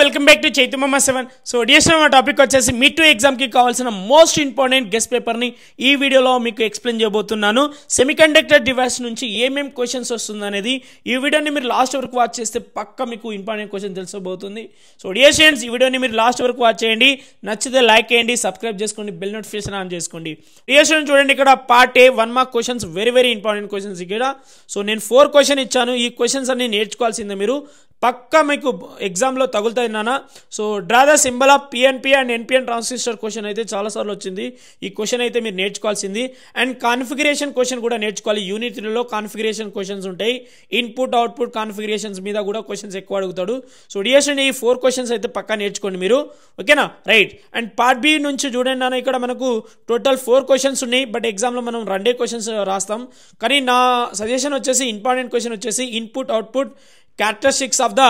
Welcome back to Chaitu మామ 7. So DSM topic వచ్చేసి mid to exam కి కావాల్సిన మోస్ట్ ఇంపార్టెంట్ గెస్ట్ పేపర్ ని ఈ వీడియోలో మీకు ఎక్స్ప్లెయిన్ చేయబోతున్నాను. సెమీకండక్టర్ డివైస్ నుంచి ఏమేం క్వశ్చన్స్ వస్తుంది అనేది ఈ వీడియోని మీరు లాస్ట్ వరకు వాచ్ చేస్తే పక్కా మీకు ఇంపార్టెంట్ క్వశ్చన్ తెలిసిపోతుంది. సో డిఎస్ఎన్స్ ఈ వీడియోని మీరు లాస్ట్ వరకు వాచ్ చేయండి, నచ్చితే లైక్ చేయండి, సబ్స్క్రైబ్ చేసుకోండి, బెల్ నోటిఫికేషన్ ఆన్ చేసుకోండి. డిఎస్ఎన్ చూడండి, ఇక్కడ part A 1 mark questions, very important questions. ఇక్కడ సో నేను 4 క్వశ్చన్ ఇచ్చాను. ఈ క్వశ్చన్స్ అన్ని నేర్చుకోవాల్సిందే మీరు, పక్కా మీకు ఎగ్జామ్లో తగులుతాయి నాన్న. So draw the symbol of PNP and NPN transistor question అయితే చాలాసార్లు వచ్చింది. ఈ క్వశ్చన్ అయితే మీరు నేర్చుకోవాల్సింది. అండ్ కాన్ఫిగరేషన్ క్వశ్చన్ కూడా నేర్చుకోవాలి. యూనిట్ 3లో కాన్ఫిగరేషన్ క్వశ్చన్స్ ఉంటాయి. ఇన్పుట్ అవుట్పుట్ కాన్ఫిగరేషన్స్ మీద కూడా క్వశ్చన్స్ ఎక్కువ అడుగుతాడు. సో డిఎస్ఎన్ ఈ 4 క్వశ్చన్స్ అయితే పక్కా నేర్చుకోండి మీరు, ఓకేనా? రైట్. అండ్ పార్ట్ బి నుంచి చూడండి నాన్న, ఇక్కడ మనకు టోటల్ 4 క్వశ్చన్స్ ఉన్నాయి. బట్ ఎగ్జామ్లో మనం 2 క్వశ్చన్స్ రాస్తాం. కానీ నా సజెషన్ వచ్చేసి ఇంపార్టెంట్ క్వశ్చన్ వచ్చేసి input output characteristics of the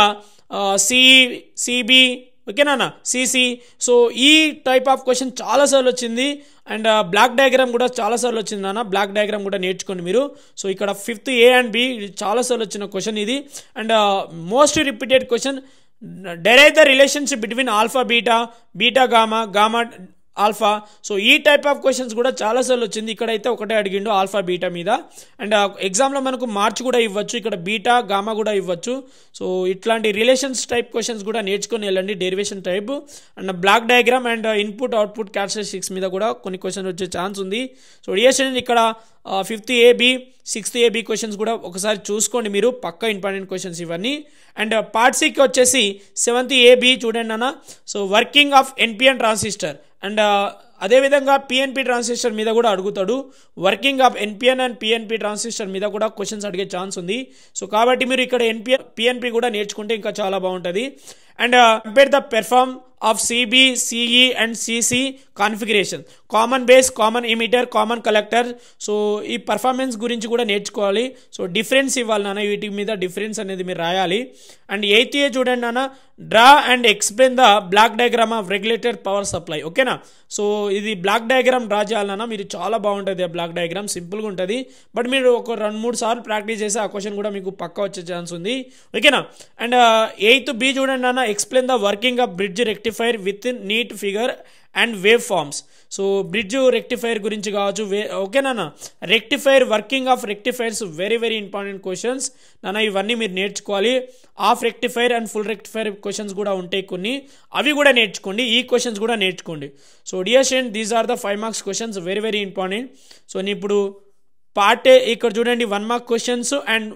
CB, ఓకేనా, సిసి. సో ఈ టైప్ ఆఫ్ క్వశ్చన్ చాలాసార్లు వచ్చింది. అండ్ బ్లాక్ డయాగ్రామ్ కూడా చాలాసార్లు వచ్చింది నాన్న. బ్లాక్ డయాగ్రామ్ కూడా నేర్చుకోండి మీరు. సో ఇక్కడ 5th A and B చాలాసార్లు వచ్చిన క్వశ్చన్ ఇది. And most repeated question, derive the relationship between alpha beta, beta gamma, gamma alpha. So ఈ టైప్ ఆఫ్ క్వశ్చన్స్ కూడా చాలాసార్లు వచ్చింది. ఇక్కడైతే ఒకటే అడిగిండు ఆల్ఫా బీటా మీద. అండ్ ఎగ్జామ్లో మనకు మార్చ్ కూడా ఇవ్వచ్చు, ఇక్కడ బీటా గామా కూడా ఇవ్వచ్చు. సో ఇట్లాంటి రిలేషన్స్ టైప్ క్వశ్చన్స్ కూడా నేర్చుకొని వెళ్ళండి, derivation type. And block diagram and input output characteristics మీద కూడా కొన్ని క్వశ్చన్స్ వచ్చే ఛాన్స్ ఉంది. సో డిఎస్ఎన్ ఇక్కడ 5th AB 6th AB questions కూడా ఒకసారి చూసుకోండి మీరు, పక్కా ఇంపార్టెంట్ క్వశ్చన్స్ ఇవన్నీ. అండ్ పార్ట్ సికి వచ్చేసి 7th AB చూడండి అన్న. So working of NPN transistor and అదేవిధంగా పిఎన్పి ట్రాన్సిస్టర్ మీద కూడా అడుగుతాడు. Working of NPN and PNP transistor మీద కూడా క్వశ్చన్స్ అడిగే ఛాన్స్ ఉంది. సో కాబట్టి మీరు ఇక్కడ పిఎన్పి కూడా నేర్చుకుంటే ఇంకా చాలా బాగుంటుంది. And compare the perform of CB, CE and CC configuration, common base, common emitter, common collector. So ఈ పర్ఫార్మెన్స్ గురించి కూడా నేర్చుకోవాలి. సో డిఫరెన్స్ ఇవ్వాలి నాన్న, వీటి మీద డిఫరెన్స్ అనేది మీరు రాయాలి. అండ్ 8th A చూడండి నాన్న, draw and explain the block diagram of regulated power supply, ఓకేనా? సో ఇది బ్లాక్ డయాగ్రామ్ డ్రా చేయాలన్నా మీరు, చాలా బాగుంటుంది ఆ బ్లాక్ డయాగ్రామ్, సింపుల్గా ఉంటుంది. బట్ మీరు ఒక 2-3 సార్లు ప్రాక్టీస్ చేస్తే ఆ క్వశ్చన్ కూడా మీకు పక్కా వచ్చే ఛాన్స్ ఉంది, ఓకేనా? అండ్ 8th B చూడండి నాన్న, explain the working of bridge rectifier with neat figure and wave forms. So bridge rectifier గురించి కావచ్చు, ఓకేనా? Rectifier, working of rectifiers very important questions నాన్న. ఇవన్నీ మీరు నేర్చుకోవాలి. Half rectifier and full rectifier questions కూడా ఉంటాయి కొన్ని, అవి కూడా నేర్చుకోండి. ఈ క్వశ్చన్స్ కూడా నేర్చుకోండి. So dear student, these are the 5 marks questions, very important. So నేను ఇప్పుడు పార్ట్ ఏ ఇక్కడ చూడండి 1 mark questions and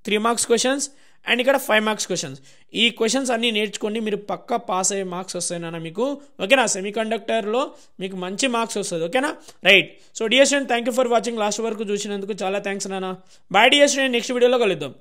3 marks questions and ఇక్కడ 5 మార్క్స్ క్వశ్చన్స్. ఈ క్వశ్చన్స్ అన్నీ నేర్చుకోండి, మీరు పక్కా పాస్ అయ్యే మార్క్స్ వస్తాయి నాన్న మీకు, ఓకేనా? సెమీకండక్టర్లో మీకు మంచి మార్క్స్ వస్తుంది, ఓకేనా? Right. So dear student, thank you for watching. Last వరకు చూసినందుకు చాలా థ్యాంక్స్ నాన్న. బాయ్ డియర్ స్టూడెంట్, నెక్స్ట్ వీడియోలో కలుద్దాం.